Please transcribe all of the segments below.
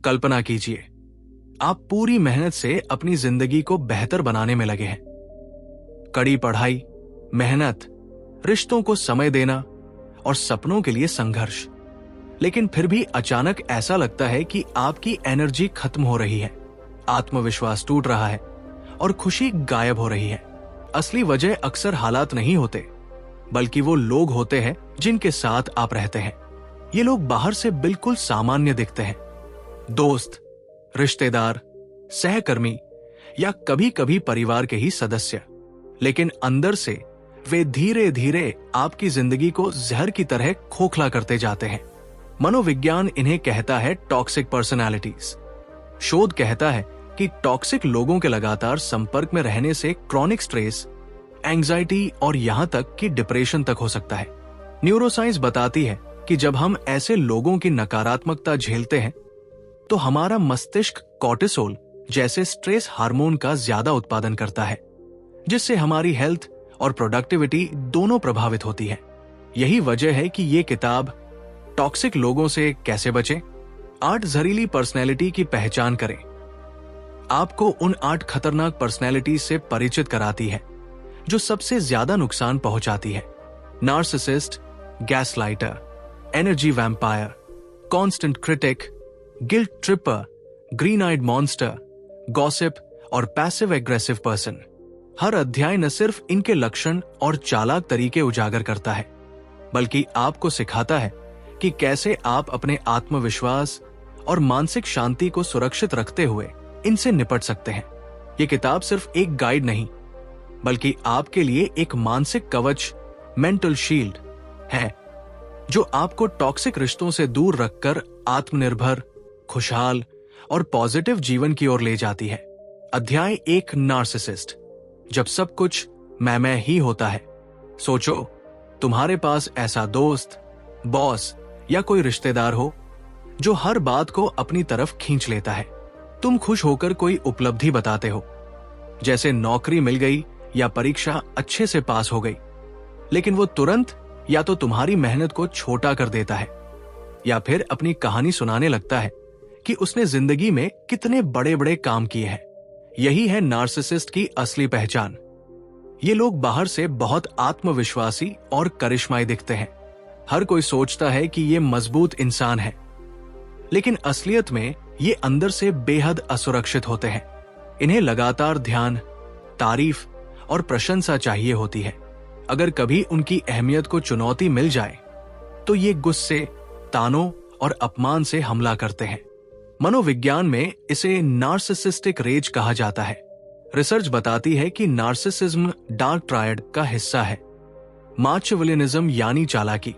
कल्पना कीजिए, आप पूरी मेहनत से अपनी जिंदगी को बेहतर बनाने में लगे हैं। कड़ी पढ़ाई, मेहनत, रिश्तों को समय देना और सपनों के लिए संघर्ष। लेकिन फिर भी अचानक ऐसा लगता है कि आपकी एनर्जी खत्म हो रही है, आत्मविश्वास टूट रहा है और खुशी गायब हो रही है। असली वजह अक्सर हालात नहीं होते, बल्कि वो लोग होते हैं जिनके साथ आप रहते हैं। ये लोग बाहर से बिल्कुल सामान्य दिखते हैं, दोस्त, रिश्तेदार, सहकर्मी या कभी कभी परिवार के ही सदस्य, लेकिन अंदर से वे धीरे धीरे आपकी जिंदगी को जहर की तरह खोखला करते जाते हैं। मनोविज्ञान इन्हें कहता है टॉक्सिक पर्सनालिटीज। शोध कहता है कि टॉक्सिक लोगों के लगातार संपर्क में रहने से क्रॉनिक स्ट्रेस, एंजाइटी और यहां तक कि डिप्रेशन तक हो सकता है। न्यूरोसाइंस बताती है कि जब हम ऐसे लोगों की नकारात्मकता झेलते हैं तो हमारा मस्तिष्क कॉर्टिसोल जैसे स्ट्रेस हार्मोन का ज्यादा उत्पादन करता है, जिससे हमारी हेल्थ और प्रोडक्टिविटी दोनों प्रभावित होती है। यही वजह है कि ये किताब टॉक्सिक लोगों से कैसे बचें, 8 जहरीली पर्सनैलिटी की पहचान करें, आपको उन 8 खतरनाक पर्सनैलिटी से परिचित कराती है जो सबसे ज्यादा नुकसान पहुंचाती है। Narcissist, gaslighter, energy vampire, constant critic, guilt tripper, green eyed monster, gossip और पैसिव एग्रेसिव पर्सन। हर अध्याय न सिर्फ इनके लक्षण और चालाक तरीके उजागर करता है, बल्कि आपको सिखाता है कि कैसे आप अपने आत्मविश्वास और मानसिक शांति को सुरक्षित रखते हुए इनसे निपट सकते हैं। ये किताब सिर्फ एक गाइड नहीं, बल्कि आपके लिए एक मानसिक कवच, मेंटल शील्ड है, जो आपको टॉक्सिक रिश्तों से दूर रखकर आत्मनिर्भर, खुशहाल और पॉजिटिव जीवन की ओर ले जाती है। अध्याय 1, नार्सिसिस्ट। जब सब कुछ मैं ही होता है। सोचो, तुम्हारे पास ऐसा दोस्त, बॉस या कोई रिश्तेदार हो जो हर बात को अपनी तरफ खींच लेता है। तुम खुश होकर कोई उपलब्धि बताते हो, जैसे नौकरी मिल गई या परीक्षा अच्छे से पास हो गई, लेकिन वो तुरंत या तो तुम्हारी मेहनत को छोटा कर देता है या फिर अपनी कहानी सुनाने लगता है कि उसने जिंदगी में कितने बड़े बड़े काम किए हैं। यही है नार्सिसिस्ट की असली पहचान। ये लोग बाहर से बहुत आत्मविश्वासी और करिश्माई दिखते हैं। हर कोई सोचता है कि ये मजबूत इंसान है, लेकिन असलियत में ये अंदर से बेहद असुरक्षित होते हैं। इन्हें लगातार ध्यान, तारीफ और प्रशंसा चाहिए होती है। अगर कभी उनकी अहमियत को चुनौती मिल जाए तो ये गुस्से, तानों और अपमान से हमला करते हैं। मनोविज्ञान में इसे नार्सिसिस्टिक रेज कहा जाता है। रिसर्च बताती है कि नार्सिसिज्म डार्क ट्रायड का हिस्सा है। माचिवलिनिज्म यानी चालाकी,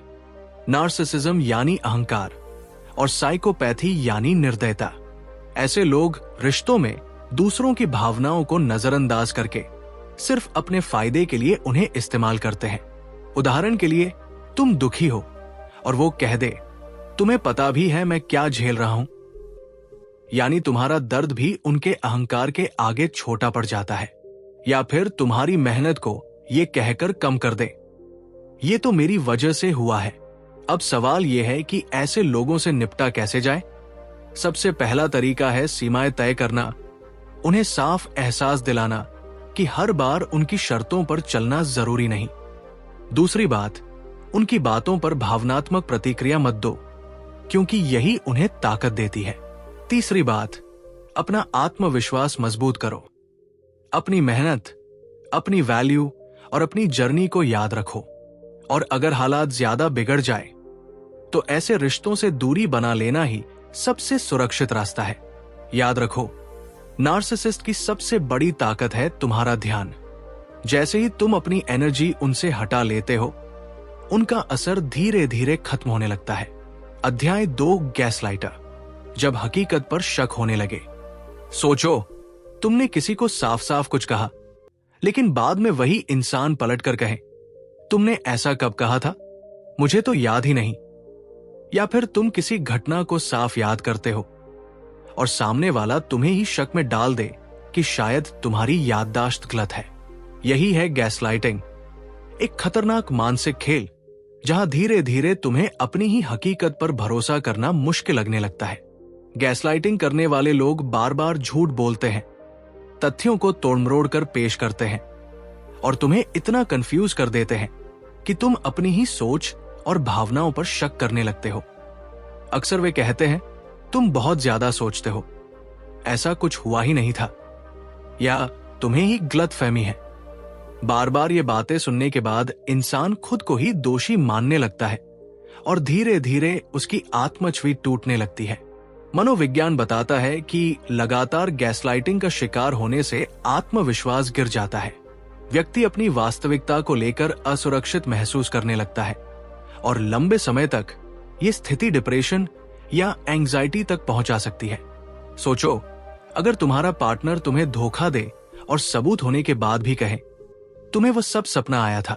नार्सिसिज्म यानी अहंकार और साइकोपैथी यानी निर्दयता। ऐसे लोग रिश्तों में दूसरों की भावनाओं को नजरअंदाज करके सिर्फ अपने फायदे के लिए उन्हें इस्तेमाल करते हैं। उदाहरण के लिए, तुम दुखी हो और वो कह दे, तुम्हें पता भी है मैं क्या झेल रहा हूं, यानी तुम्हारा दर्द भी उनके अहंकार के आगे छोटा पड़ जाता है। या फिर तुम्हारी मेहनत को ये कहकर कम कर दे, ये तो मेरी वजह से हुआ है। अब सवाल यह है कि ऐसे लोगों से निपटा कैसे जाए। सबसे पहला तरीका है सीमाएं तय करना, उन्हें साफ एहसास दिलाना कि हर बार उनकी शर्तों पर चलना जरूरी नहीं। दूसरी बात, उनकी बातों पर भावनात्मक प्रतिक्रिया मत दो, क्योंकि यही उन्हें ताकत देती है। तीसरी बात, अपना आत्मविश्वास मजबूत करो। अपनी मेहनत, अपनी वैल्यू और अपनी जर्नी को याद रखो। और अगर हालात ज्यादा बिगड़ जाए तो ऐसे रिश्तों से दूरी बना लेना ही सबसे सुरक्षित रास्ता है। याद रखो, नार्सिसिस्ट की सबसे बड़ी ताकत है तुम्हारा ध्यान। जैसे ही तुम अपनी एनर्जी उनसे हटा लेते हो, उनका असर धीरे धीरे खत्म होने लगता है। अध्याय 2, गैसलाइटर। जब हकीकत पर शक होने लगे। सोचो, तुमने किसी को साफ साफ कुछ कहा, लेकिन बाद में वही इंसान पलटकर कहे, तुमने ऐसा कब कहा था, मुझे तो याद ही नहीं। या फिर तुम किसी घटना को साफ याद करते हो और सामने वाला तुम्हें ही शक में डाल दे कि शायद तुम्हारी याददाश्त गलत है। यही है गैसलाइटिंग, एक खतरनाक मानसिक खेल जहां धीरे धीरे तुम्हें अपनी ही हकीकत पर भरोसा करना मुश्किल लगने लगता है। गैसलाइटिंग करने वाले लोग बार बार झूठ बोलते हैं, तथ्यों को तोड़मरोड़ कर पेश करते हैं और तुम्हें इतना कंफ्यूज कर देते हैं कि तुम अपनी ही सोच और भावनाओं पर शक करने लगते हो। अक्सर वे कहते हैं, तुम बहुत ज्यादा सोचते हो, ऐसा कुछ हुआ ही नहीं था, या तुम्हें ही गलतफहमी है। बार बार ये बातें सुनने के बाद इंसान खुद को ही दोषी मानने लगता है और धीरे धीरे उसकी आत्मछवि टूटने लगती है। मनोविज्ञान बताता है कि लगातार गैसलाइटिंग का शिकार होने से आत्मविश्वास गिर जाता है। व्यक्ति अपनी वास्तविकता को लेकर असुरक्षित महसूस करने लगता है और लंबे समय तक ये स्थिति डिप्रेशन या एंजाइटी तक पहुंचा सकती है। सोचो, अगर तुम्हारा पार्टनर तुम्हें धोखा दे और सबूत होने के बाद भी कहे तुम्हें वह सब सपना आया था,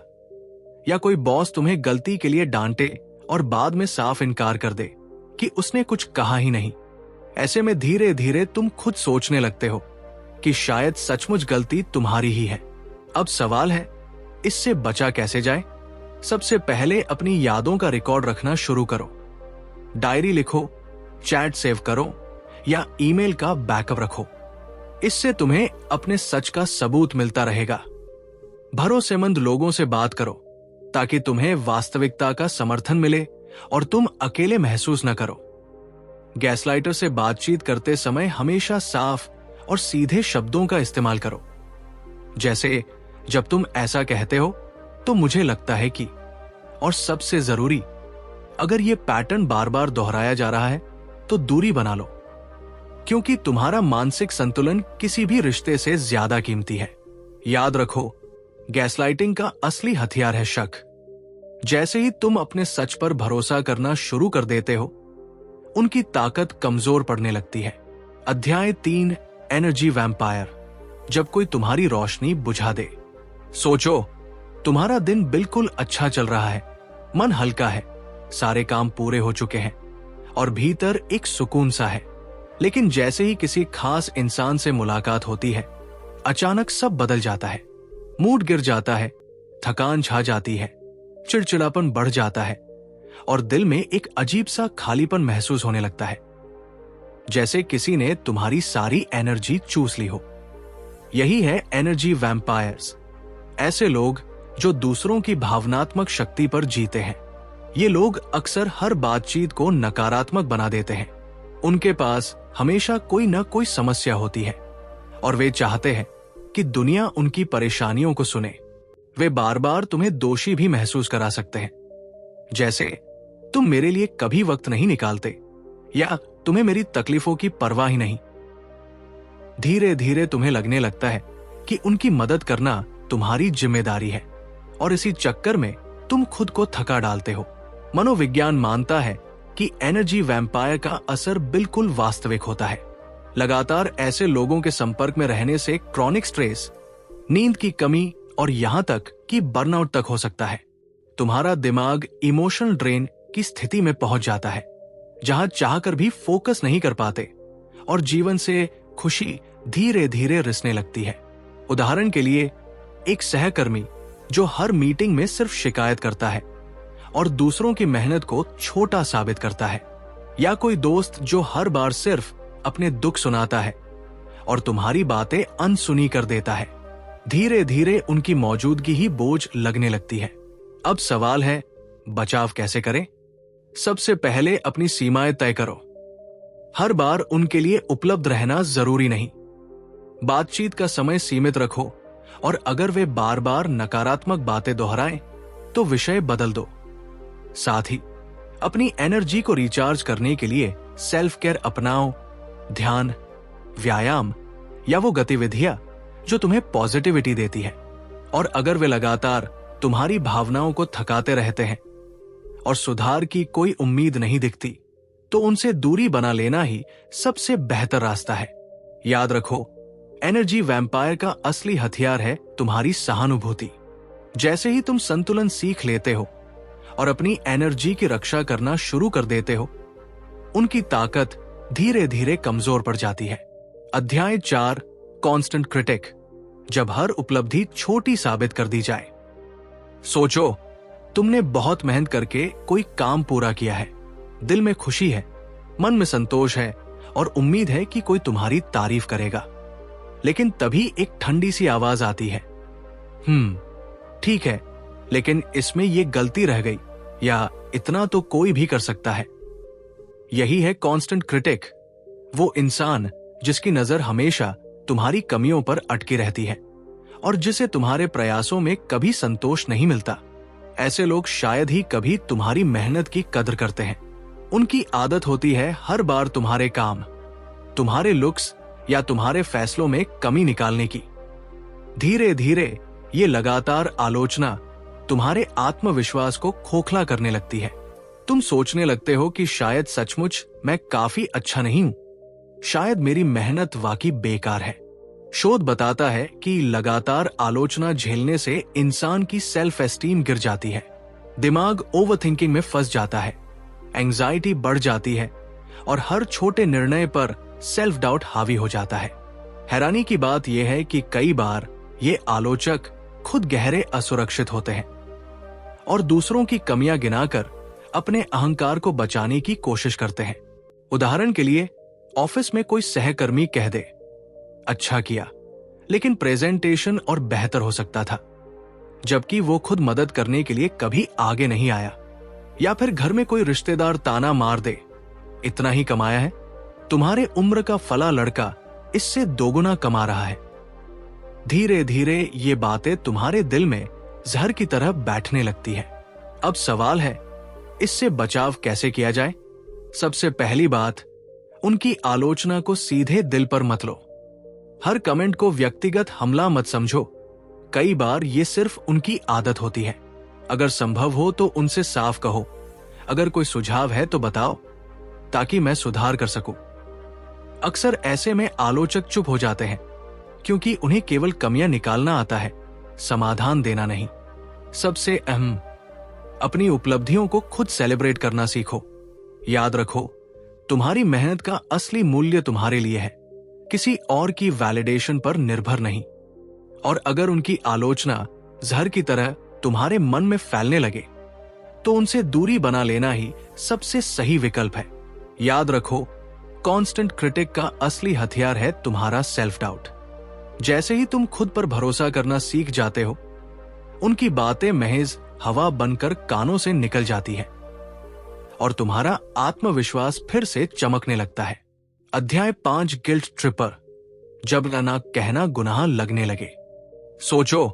या कोई बॉस तुम्हें गलती के लिए डांटे और बाद में साफ इनकार कर दे कि उसने कुछ कहा ही नहीं। ऐसे में धीरे धीरे तुम खुद सोचने लगते हो कि शायद सचमुच गलती तुम्हारी ही है। अब सवाल है, इससे बचा कैसे जाए? सबसे पहले अपनी यादों का रिकॉर्ड रखना शुरू करो। डायरी लिखो, चैट सेव करो या ईमेल का बैकअप रखो। इससे तुम्हें अपने सच का सबूत मिलता रहेगा। भरोसेमंद लोगों से बात करो ताकि तुम्हें वास्तविकता का समर्थन मिले और तुम अकेले महसूस न करो। गैसलाइटर से बातचीत करते समय हमेशा साफ और सीधे शब्दों का इस्तेमाल करो, जैसे जब तुम ऐसा कहते हो तो मुझे लगता है कि, और सबसे जरूरी, अगर यह पैटर्न बार बार दोहराया जा रहा है तो दूरी बना लो, क्योंकि तुम्हारा मानसिक संतुलन किसी भी रिश्ते से ज्यादा कीमती है। याद रखो, गैसलाइटिंग का असली हथियार है शक। जैसे ही तुम अपने सच पर भरोसा करना शुरू कर देते हो, उनकी ताकत कमजोर पड़ने लगती है। अध्याय 3, एनर्जी वैम्पायर। जब कोई तुम्हारी रोशनी बुझा दे। सोचो, तुम्हारा दिन बिल्कुल अच्छा चल रहा है, मन हल्का है, सारे काम पूरे हो चुके हैं और भीतर एक सुकून सा है। लेकिन जैसे ही किसी खास इंसान से मुलाकात होती है, अचानक सब बदल जाता है। मूड गिर जाता है, थकान छा जाती है, चिड़चिड़ापन बढ़ जाता है और दिल में एक अजीब सा खालीपन महसूस होने लगता है, जैसे किसी ने तुम्हारी सारी एनर्जी चूस ली हो। यही है एनर्जी वैम्पायर्स। ऐसे लोग जो दूसरों की भावनात्मक शक्ति पर जीते हैं। ये लोग अक्सर हर बातचीत को नकारात्मक बना देते हैं। उनके पास हमेशा कोई न कोई समस्या होती है और वे चाहते हैं कि दुनिया उनकी परेशानियों को सुने। वे बार बार तुम्हें दोषी भी महसूस करा सकते हैं, जैसे तुम मेरे लिए कभी वक्त नहीं निकालते या तुम्हें मेरी तकलीफों की परवाह ही नहीं। धीरे धीरे तुम्हें लगने लगता है कि उनकी मदद करना तुम्हारी जिम्मेदारी है और इसी चक्कर में तुम खुद को थका डालते हो। मनोविज्ञान मानता है कि एनर्जी वैम्पायर का असर बिल्कुल वास्तविक होता है। लगातार ऐसे लोगों के संपर्क में रहने से क्रॉनिक स्ट्रेस, नींद की कमी और यहां तक कि बर्नआउट तक हो सकता है। तुम्हारा दिमाग इमोशनल ड्रेन की स्थिति में पहुंच जाता है, जहां चाहकर भी फोकस नहीं कर पाते और जीवन से खुशी धीरे धीरे रिसने लगती है। उदाहरण के लिए, एक सहकर्मी जो हर मीटिंग में सिर्फ शिकायत करता है और दूसरों की मेहनत को छोटा साबित करता है, या कोई दोस्त जो हर बार सिर्फ अपने दुख सुनाता है और तुम्हारी बातें अनसुनी कर देता है। धीरे धीरे उनकी मौजूदगी ही बोझ लगने लगती है। अब सवाल है, बचाव कैसे करें? सबसे पहले अपनी सीमाएं तय करो। हर बार उनके लिए उपलब्ध रहना जरूरी नहीं। बातचीत का समय सीमित रखो और अगर वे बार बार नकारात्मक बातें दोहराएं तो विषय बदल दो। साथ ही अपनी एनर्जी को रिचार्ज करने के लिए सेल्फ केयर अपनाओ। ध्यान, व्यायाम या वो गतिविधियां जो तुम्हें पॉजिटिविटी देती है। और अगर वे लगातार तुम्हारी भावनाओं को थकाते रहते हैं और सुधार की कोई उम्मीद नहीं दिखती, तो उनसे दूरी बना लेना ही सबसे बेहतर रास्ता है। याद रखो, एनर्जी वैम्पायर का असली हथियार है तुम्हारी सहानुभूति। जैसे ही तुम संतुलन सीख लेते हो और अपनी एनर्जी की रक्षा करना शुरू कर देते हो, उनकी ताकत धीरे धीरे कमजोर पड़ जाती है। अध्याय 4, कांस्टेंट क्रिटिक। जब हर उपलब्धि छोटी साबित कर दी जाए। सोचो, तुमने बहुत मेहनत करके कोई काम पूरा किया है, दिल में खुशी है, मन में संतोष है और उम्मीद है कि कोई तुम्हारी तारीफ करेगा। लेकिन तभी एक ठंडी सी आवाज आती है, ठीक है, लेकिन इसमें ये गलती रह गई, या इतना तो कोई भी कर सकता है। यही है कांस्टेंट क्रिटिक, वो इंसान जिसकी नजर हमेशा तुम्हारी कमियों पर अटकी रहती है और जिसे तुम्हारे प्रयासों में कभी संतोष नहीं मिलता। ऐसे लोग शायद ही कभी तुम्हारी मेहनत की कदर करते हैं। उनकी आदत होती है हर बार तुम्हारे काम, तुम्हारे लुक्स या तुम्हारे फैसलों में कमी निकालने की। धीरे धीरे ये लगातार आलोचना तुम्हारे आत्मविश्वास को खोखला करने लगती है। तुम सोचने लगते हो कि शायद सचमुच मैं काफी अच्छा नहीं हूं, शायद मेरी मेहनत वाकई बेकार है। शोध बताता है कि लगातार आलोचना झेलने से इंसान की सेल्फ एस्टीम गिर जाती है, दिमाग ओवरथिंकिंग में फंस जाता है, एंजाइटी बढ़ जाती है और हर छोटे निर्णय पर सेल्फ डाउट हावी हो जाता है। हैरानी की बात यह है कि कई बार ये आलोचक खुद गहरे असुरक्षित होते हैं और दूसरों की कमियां गिनाकर अपने अहंकार को बचाने की कोशिश करते हैं। उदाहरण के लिए, ऑफिस में कोई सहकर्मी कह दे, अच्छा किया, लेकिन प्रेजेंटेशन और बेहतर हो सकता था, जबकि वो खुद मदद करने के लिए कभी आगे नहीं आया। या फिर घर में कोई रिश्तेदार ताना मार दे, इतना ही कमाया है, तुम्हारे उम्र का फला लड़का इससे दोगुना कमा रहा है। धीरे धीरे ये बातें तुम्हारे दिल में जहर की तरह बैठने लगती है। अब सवाल है, इससे बचाव कैसे किया जाए? सबसे पहली बात, उनकी आलोचना को सीधे दिल पर मत लो। हर कमेंट को व्यक्तिगत हमला मत समझो। कई बार ये सिर्फ उनकी आदत होती है। अगर संभव हो तो उनसे साफ कहो, अगर कोई सुझाव है तो बताओ, ताकि मैं सुधार कर सकूं। अक्सर ऐसे में आलोचक चुप हो जाते हैं, क्योंकि उन्हें केवल कमियां निकालना आता है, समाधान देना नहीं। सबसे अहम, अपनी उपलब्धियों को खुद सेलिब्रेट करना सीखो। याद रखो, तुम्हारी मेहनत का असली मूल्य तुम्हारे लिए है, किसी और की वैलिडेशन पर निर्भर नहीं। और अगर उनकी आलोचना जहर की तरह तुम्हारे मन में फैलने लगे, तो उनसे दूरी बना लेना ही सबसे सही विकल्प है। याद रखो, कांस्टेंट क्रिटिक का असली हथियार है तुम्हारा सेल्फ डाउट। जैसे ही तुम खुद पर भरोसा करना सीख जाते हो, उनकी बातें महज हवा बनकर कानों से निकल जाती है और तुम्हारा आत्मविश्वास फिर से चमकने लगता है। अध्याय 5, गिल्ट ट्रिपर, जब ना कहना गुनाह लगने लगे। सोचो,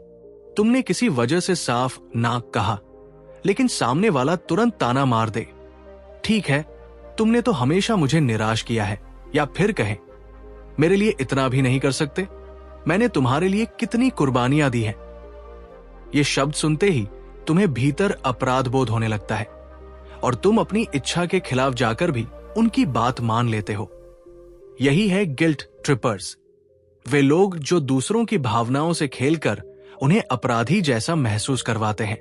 तुमने किसी वजह से साफ ना कहा, लेकिन सामने वाला तुरंत ताना मार दे, ठीक है, तुमने तो हमेशा मुझे निराश किया है। या फिर कहे, मेरे लिए इतना भी नहीं कर सकते, मैंने तुम्हारे लिए कितनी कुर्बानियां दी हैं। ये शब्द सुनते ही तुम्हें भीतर अपराध बोध होने लगता है और तुम अपनी इच्छा के खिलाफ जाकर भी उनकी बात मान लेते हो। यही है गिल्ट ट्रिपर्स, वे लोग जो दूसरों की भावनाओं से खेलकर उन्हें अपराधी जैसा महसूस करवाते हैं।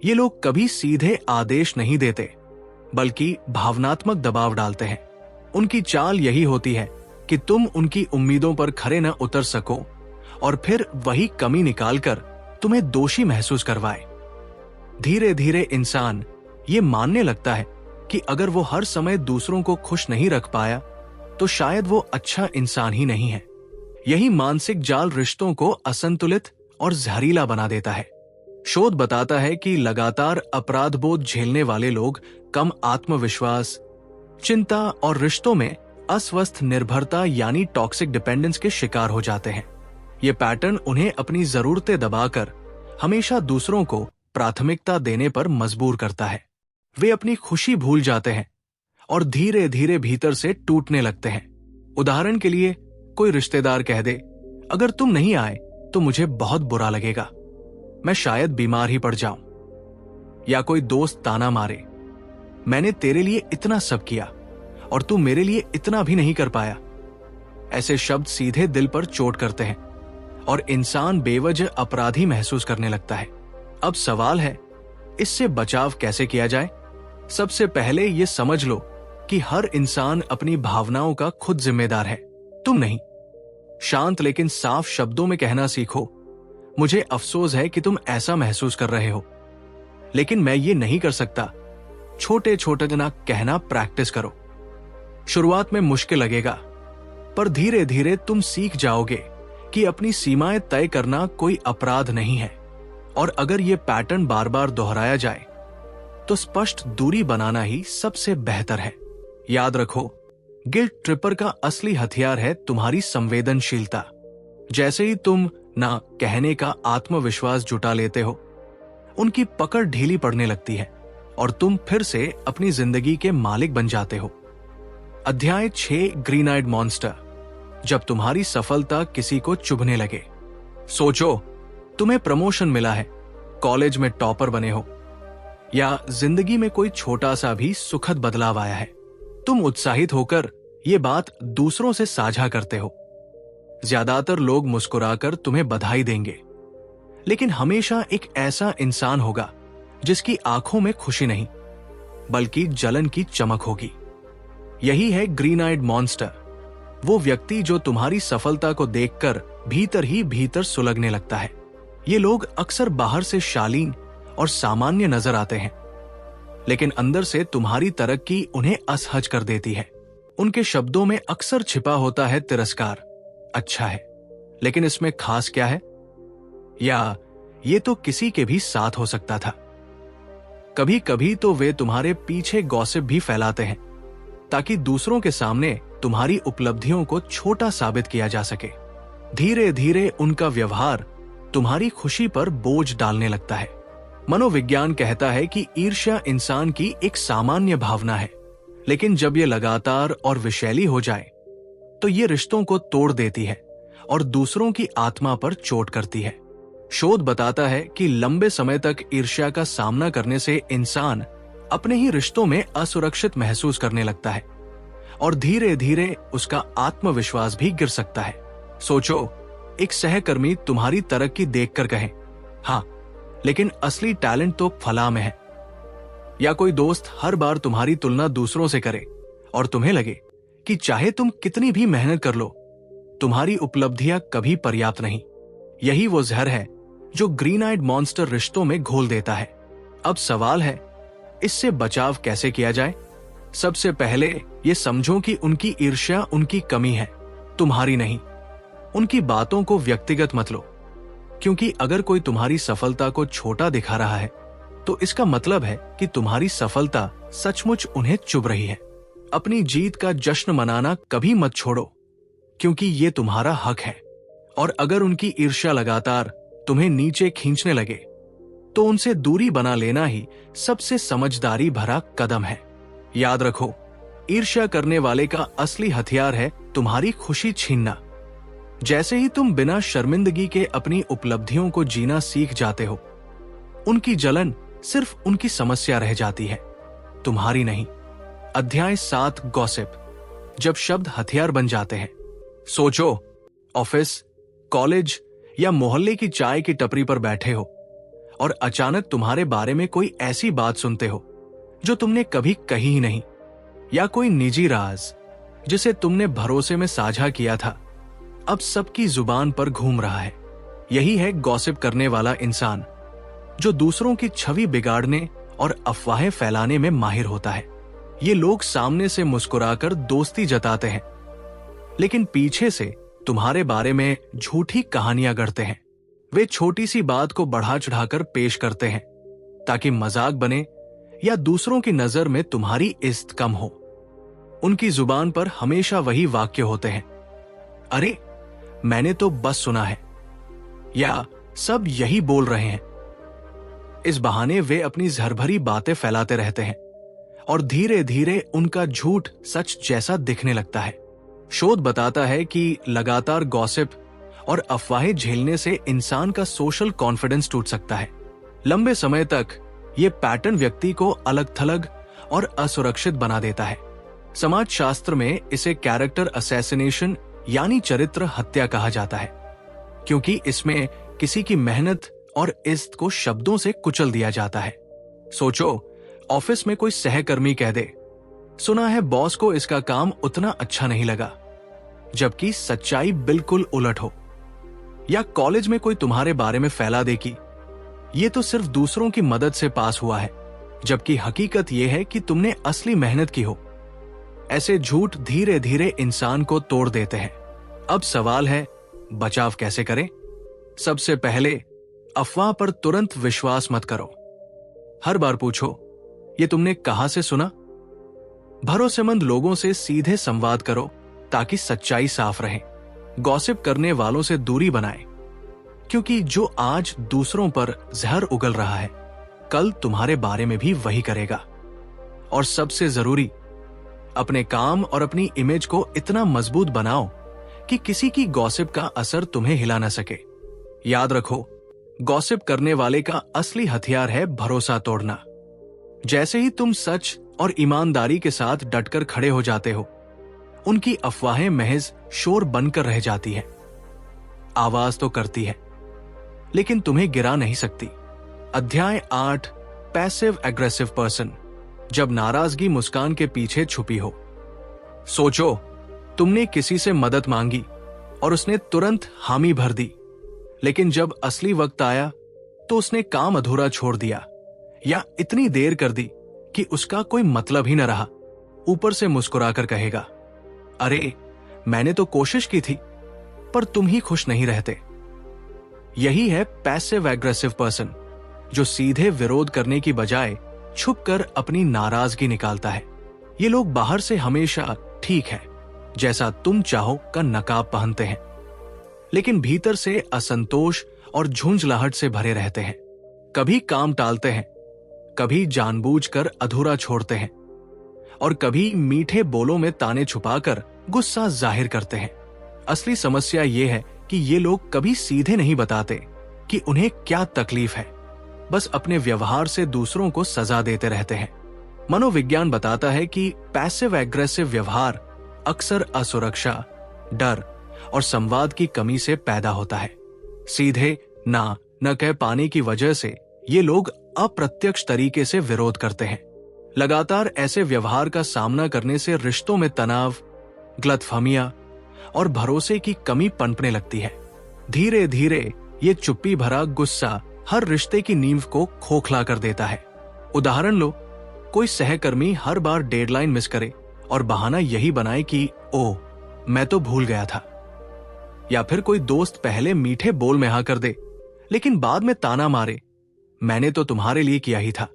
ये लोग कभी सीधे आदेश नहीं देते, बल्कि भावनात्मक दबाव डालते हैं। उनकी चाल यही होती है कि तुम उनकी उम्मीदों पर खरे न उतर सको और फिर वही कमी निकालकर तुम्हें दोषी महसूस करवाए। धीरे धीरे इंसान ये मानने लगता है कि अगर वो हर समय दूसरों को खुश नहीं रख पाया, तो शायद वो अच्छा इंसान ही नहीं है। यही मानसिक जाल रिश्तों को असंतुलित और जहरीला बना देता है। शोध बताता है कि लगातार अपराध बोध झेलने वाले लोग कम आत्मविश्वास, चिंता और रिश्तों में अस्वस्थ निर्भरता यानी टॉक्सिक डिपेंडेंस के शिकार हो जाते हैं। ये पैटर्न उन्हें अपनी जरूरतें दबाकर हमेशा दूसरों को प्राथमिकता देने पर मजबूर करता है। वे अपनी खुशी भूल जाते हैं और धीरे धीरे भीतर से टूटने लगते हैं। उदाहरण के लिए, कोई रिश्तेदार कह दे, अगर तुम नहीं आए तो मुझे बहुत बुरा लगेगा, मैं शायद बीमार ही पड़ जाऊं। या कोई दोस्त ताना मारे, मैंने तेरे लिए इतना सब किया और तू मेरे लिए इतना भी नहीं कर पाया। ऐसे शब्द सीधे दिल पर चोट करते हैं और इंसान बेवजह अपराधी महसूस करने लगता है। अब सवाल है, इससे बचाव कैसे किया जाए? सबसे पहले ये समझ लो कि हर इंसान अपनी भावनाओं का खुद जिम्मेदार है, तुम नहीं। शांत लेकिन साफ शब्दों में कहना सीखो, मुझे अफसोस है कि तुम ऐसा महसूस कर रहे हो, लेकिन मैं ये नहीं कर सकता। छोटे छोटे ना कहना प्रैक्टिस करो। शुरुआत में मुश्किल लगेगा, पर धीरे धीरे तुम सीख जाओगे कि अपनी सीमाएं तय करना कोई अपराध नहीं है, और अगर ये पैटर्न बार बार दोहराया जाए तो स्पष्ट दूरी बनाना ही सबसे बेहतर है। याद रखो, गिल्ट ट्रिपर का असली हथियार है तुम्हारी संवेदनशीलता। जैसे ही तुम ना कहने का आत्मविश्वास जुटा लेते हो, उनकी पकड़ ढीली पड़ने लगती है और तुम फिर से अपनी जिंदगी के मालिक बन जाते हो। अध्याय 6, ग्रीन आइड मॉन्स्टर। जब तुम्हारी सफलता किसी को चुभने लगे। सोचो, तुम्हें प्रमोशन मिला है, कॉलेज में टॉपर बने हो, या जिंदगी में कोई छोटा सा भी सुखद बदलाव आया है। तुम उत्साहित होकर ये बात दूसरों से साझा करते हो। ज्यादातर लोग मुस्कुराकर तुम्हें बधाई देंगे, लेकिन हमेशा एक ऐसा इंसान होगा जिसकी आंखों में खुशी नहीं, बल्कि जलन की चमक होगी। यही है ग्रीन आइड मॉन्स्टर, वो व्यक्ति जो तुम्हारी सफलता को देखकर भीतर ही भीतर सुलगने लगता है। ये लोग अक्सर बाहर से शालीन और सामान्य नजर आते हैं, लेकिन अंदर से तुम्हारी तरक्की उन्हें असहज कर देती है। उनके शब्दों में अक्सर छिपा होता है तिरस्कार। अच्छा है, लेकिन इसमें खास क्या है? या ये तो किसी के भी साथ हो सकता था। कभी कभी तो वे तुम्हारे पीछे गॉसिप भी फैलाते हैं, ताकि दूसरों के सामने तुम्हारी उपलब्धियों को छोटा साबित किया जा सके। धीरे धीरे उनका व्यवहार तुम्हारी खुशी पर बोझ डालने लगता है। मनोविज्ञान कहता है कि ईर्ष्या इंसान की एक सामान्य भावना है, लेकिन जब ये लगातार और विषैली हो जाए तो ये रिश्तों को तोड़ देती है और दूसरों की आत्मा पर चोट करती है। शोध बताता है कि लंबे समय तक ईर्ष्या का सामना करने से इंसान अपने ही रिश्तों में असुरक्षित महसूस करने लगता है और धीरे धीरे उसका आत्मविश्वास भी गिर सकता है। सोचो, एक सहकर्मी तुम्हारी तरक्की देखकर कहे, हाँ, लेकिन असली टैलेंट तो फलां में है। या कोई दोस्त हर बार तुम्हारी तुलना दूसरों से करे और तुम्हें लगे कि चाहे तुम कितनी भी मेहनत कर लो, तुम्हारी उपलब्धियां कभी पर्याप्त नहीं। यही वो जहर है जो ग्रीन आइड मॉन्स्टर रिश्तों में घोल देता है। अब सवाल है, इससे बचाव कैसे किया जाए? सबसे पहले ये समझो कि उनकी ईर्ष्या उनकी कमी है, तुम्हारी नहीं। उनकी बातों को व्यक्तिगत मत लो, क्योंकि अगर कोई तुम्हारी सफलता को छोटा दिखा रहा है तो इसका मतलब है कि तुम्हारी सफलता सचमुच उन्हें चुभ रही है। अपनी जीत का जश्न मनाना कभी मत छोड़ो, क्योंकि ये तुम्हारा हक है। और अगर उनकी ईर्ष्या लगातार तुम्हें नीचे खींचने लगे तो उनसे दूरी बना लेना ही सबसे समझदारी भरा कदम है। याद रखो, ईर्ष्या करने वाले का असली हथियार है तुम्हारी खुशी छीनना। जैसे ही तुम बिना शर्मिंदगी के अपनी उपलब्धियों को जीना सीख जाते हो, उनकी जलन सिर्फ उनकी समस्या रह जाती है, तुम्हारी नहीं। अध्याय 7, गॉसिप। जब शब्द हथियार बन जाते हैं। सोचो, ऑफिस, कॉलेज या मोहल्ले की चाय की टपरी पर बैठे हो और अचानक तुम्हारे बारे में कोई ऐसी बात सुनते हो जो तुमने कभी कही ही नहीं, या कोई निजी राज जिसे तुमने भरोसे में साझा किया था अब सबकी जुबान पर घूम रहा है। यही है गॉसिप करने वाला इंसान, जो दूसरों की छवि बिगाड़ने और अफवाहें फैलाने में माहिर होता है। ये लोग सामने से मुस्कुराकर दोस्ती जताते हैं, लेकिन पीछे से तुम्हारे बारे में झूठी कहानियां गढ़ते हैं। वे छोटी सी बात को बढ़ा चढ़ाकर पेश करते हैं ताकि मजाक बने या दूसरों की नजर में तुम्हारी इज्जत कम हो। उनकी जुबान पर हमेशा वही वाक्य होते हैं, अरे मैंने तो बस सुना है, या सब यही बोल रहे हैं। इस बहाने वे अपनी जहरभरी बातें फैलाते रहते हैं और धीरे धीरे उनका झूठ सच जैसा दिखने लगता है। शोध बताता है कि लगातार गॉसिप और अफवाहें झेलने से इंसान का सोशल कॉन्फिडेंस टूट सकता है। लंबे समय तक ये पैटर्न व्यक्ति को अलग थलग और असुरक्षित बना देता है। समाजशास्त्र में इसे कैरेक्टर असैसिनेशन यानी चरित्र हत्या कहा जाता है, क्योंकि इसमें किसी की मेहनत और इज्जत को शब्दों से कुचल दिया जाता है। सोचो, ऑफिस में कोई सहकर्मी कह दे, सुना है बॉस को इसका काम उतना अच्छा नहीं लगा, जबकि सच्चाई बिल्कुल उलट हो। या कॉलेज में कोई तुम्हारे बारे में फैला दे कि ये तो सिर्फ दूसरों की मदद से पास हुआ है, जबकि हकीकत यह है कि तुमने असली मेहनत की हो। ऐसे झूठ धीरे धीरे इंसान को तोड़ देते हैं। अब सवाल है, बचाव कैसे करें? सबसे पहले, अफवाह पर तुरंत विश्वास मत करो। हर बार पूछो, ये तुमने कहां से सुना? भरोसेमंद लोगों से सीधे संवाद करो ताकि सच्चाई साफ रहे। गॉसिप करने वालों से दूरी बनाएं, क्योंकि जो आज दूसरों पर जहर उगल रहा है, कल तुम्हारे बारे में भी वही करेगा। और सबसे जरूरी, अपने काम और अपनी इमेज को इतना मजबूत बनाओ कि किसी की गॉसिप का असर तुम्हें हिला न सके। याद रखो, गॉसिप करने वाले का असली हथियार है भरोसा तोड़ना। जैसे ही तुम सच और ईमानदारी के साथ डटकर खड़े हो जाते हो, उनकी अफवाहें महज शोर बनकर रह जाती हैं। आवाज तो करती है, लेकिन तुम्हें गिरा नहीं सकती। अध्याय 8, पैसिव एग्रेसिव पर्सन। जब नाराजगी मुस्कान के पीछे छुपी हो। सोचो, तुमने किसी से मदद मांगी और उसने तुरंत हामी भर दी, लेकिन जब असली वक्त आया तो उसने काम अधूरा छोड़ दिया या इतनी देर कर दी कि उसका कोई मतलब ही न रहा। ऊपर से मुस्कुराकर कहेगा, अरे मैंने तो कोशिश की थी, पर तुम ही खुश नहीं रहते। यही है पैसिव एग्रेसिव पर्सन, जो सीधे विरोध करने की बजाय छुपकर अपनी नाराजगी निकालता है। ये लोग बाहर से हमेशा ठीक है, जैसा तुम चाहो का नकाब पहनते हैं, लेकिन भीतर से असंतोष और झुंझलाहट से भरे रहते हैं। कभी काम टालते हैं, कभी जानबूझकर अधूरा छोड़ते हैं, और कभी मीठे बोलों में ताने छुपाकर गुस्सा जाहिर करते हैं। असली समस्या यह है कि ये लोग कभी सीधे नहीं बताते कि उन्हें क्या तकलीफ है, बस अपने व्यवहार से दूसरों को सजा देते रहते हैं। मनोविज्ञान बताता है कि पैसिव एग्रेसिव व्यवहार अक्सर असुरक्षा, डर और संवाद की कमी से पैदा होता है। सीधे ना न कह पाने की वजह से ये लोग अप्रत्यक्ष तरीके से विरोध करते हैं। लगातार ऐसे व्यवहार का सामना करने से रिश्तों में तनाव, गलतफहमियां और भरोसे की कमी पनपने लगती है। धीरे धीरे ये चुप्पी भरा गुस्सा हर रिश्ते की नींव को खोखला कर देता है। उदाहरण लो, कोई सहकर्मी हर बार डेडलाइन मिस करे और बहाना यही बनाए कि ओह मैं तो भूल गया था, या फिर कोई दोस्त पहले मीठे बोल में हाँ कर दे, लेकिन बाद में ताना मारे, मैंने तो तुम्हारे लिए किया ही था,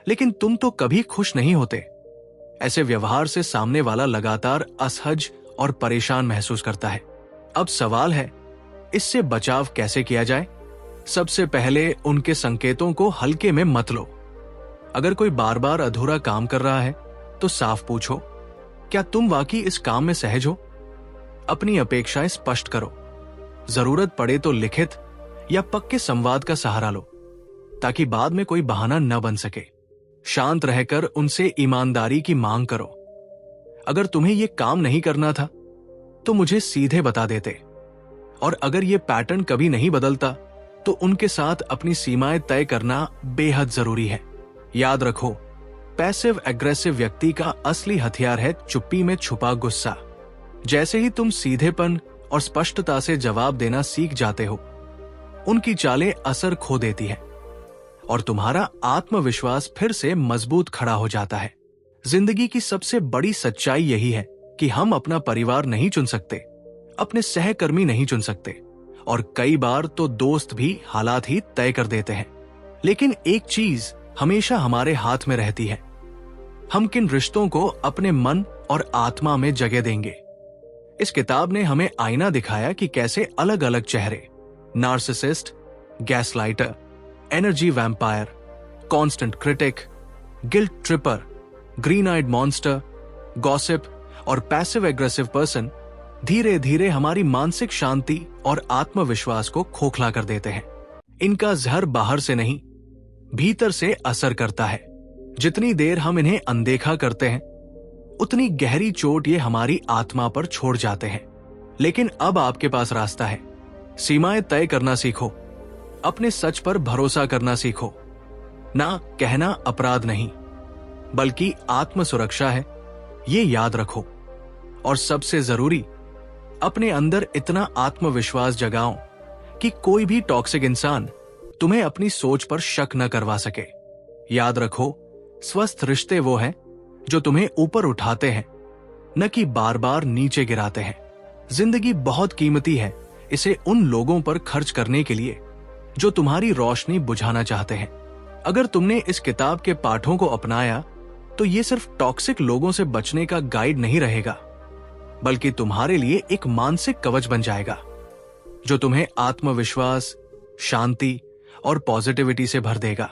लेकिन तुम तो कभी खुश नहीं होते। ऐसे व्यवहार से सामने वाला लगातार असहज और परेशान महसूस करता है। अब सवाल है, इससे बचाव कैसे किया जाए? सबसे पहले उनके संकेतों को हल्के में मत लो। अगर कोई बार बार अधूरा काम कर रहा है तो साफ पूछो, क्या तुम वाकई इस काम में सहज हो? अपनी अपेक्षाएं स्पष्ट करो। जरूरत पड़े तो लिखित या पक्के संवाद का सहारा लो, ताकि बाद में कोई बहाना न बन सके। शांत रहकर उनसे ईमानदारी की मांग करो। अगर तुम्हें यह काम नहीं करना था तो मुझे सीधे बता देते, और अगर यह पैटर्न कभी नहीं बदलता तो उनके साथ अपनी सीमाएं तय करना बेहद जरूरी है। याद रखो, पैसिव एग्रेसिव व्यक्ति का असली हथियार है चुप्पी में छुपा गुस्सा। जैसे ही तुम सीधेपन और स्पष्टता से जवाब देना सीख जाते हो, उनकी चालें असर खो देती है और तुम्हारा आत्मविश्वास फिर से मजबूत खड़ा हो जाता है। जिंदगी की सबसे बड़ी सच्चाई यही है कि हम अपना परिवार नहीं चुन सकते, अपने सहकर्मी नहीं चुन सकते, और कई बार तो दोस्त भी हालात ही तय कर देते हैं। लेकिन एक चीज हमेशा हमारे हाथ में रहती है, हम किन रिश्तों को अपने मन और आत्मा में जगह देंगे। इस किताब ने हमें आईना दिखाया कि कैसे अलग अलग चेहरे, narcissist, gaslighter, energy vampire, constant critic, guilt tripper, green eyed monster, gossip और पैसिव एग्रेसिव पर्सन धीरे धीरे हमारी मानसिक शांति और आत्मविश्वास को खोखला कर देते हैं। इनका जहर बाहर से नहीं, भीतर से असर करता है। जितनी देर हम इन्हें अनदेखा करते हैं, उतनी गहरी चोट ये हमारी आत्मा पर छोड़ जाते हैं। लेकिन अब आपके पास रास्ता है। सीमाएं तय करना सीखो, अपने सच पर भरोसा करना सीखो। ना कहना अपराध नहीं, बल्कि आत्म सुरक्षा है, ये याद रखो। और सबसे जरूरी, अपने अंदर इतना आत्मविश्वास जगाओ कि कोई भी टॉक्सिक इंसान तुम्हें अपनी सोच पर शक न करवा सके। याद रखो, स्वस्थ रिश्ते वो हैं जो तुम्हें ऊपर उठाते हैं, न कि बार बार नीचे गिराते हैं। जिंदगी बहुत कीमती है, इसे उन लोगों पर खर्च करने के लिए जो तुम्हारी रोशनी बुझाना चाहते हैं। अगर तुमने इस किताब के पाठों को अपनाया तो ये सिर्फ टॉक्सिक लोगों से बचने का गाइड नहीं रहेगा, बल्कि तुम्हारे लिए एक मानसिक कवच बन जाएगा जो तुम्हें आत्मविश्वास, शांति और पॉजिटिविटी से भर देगा।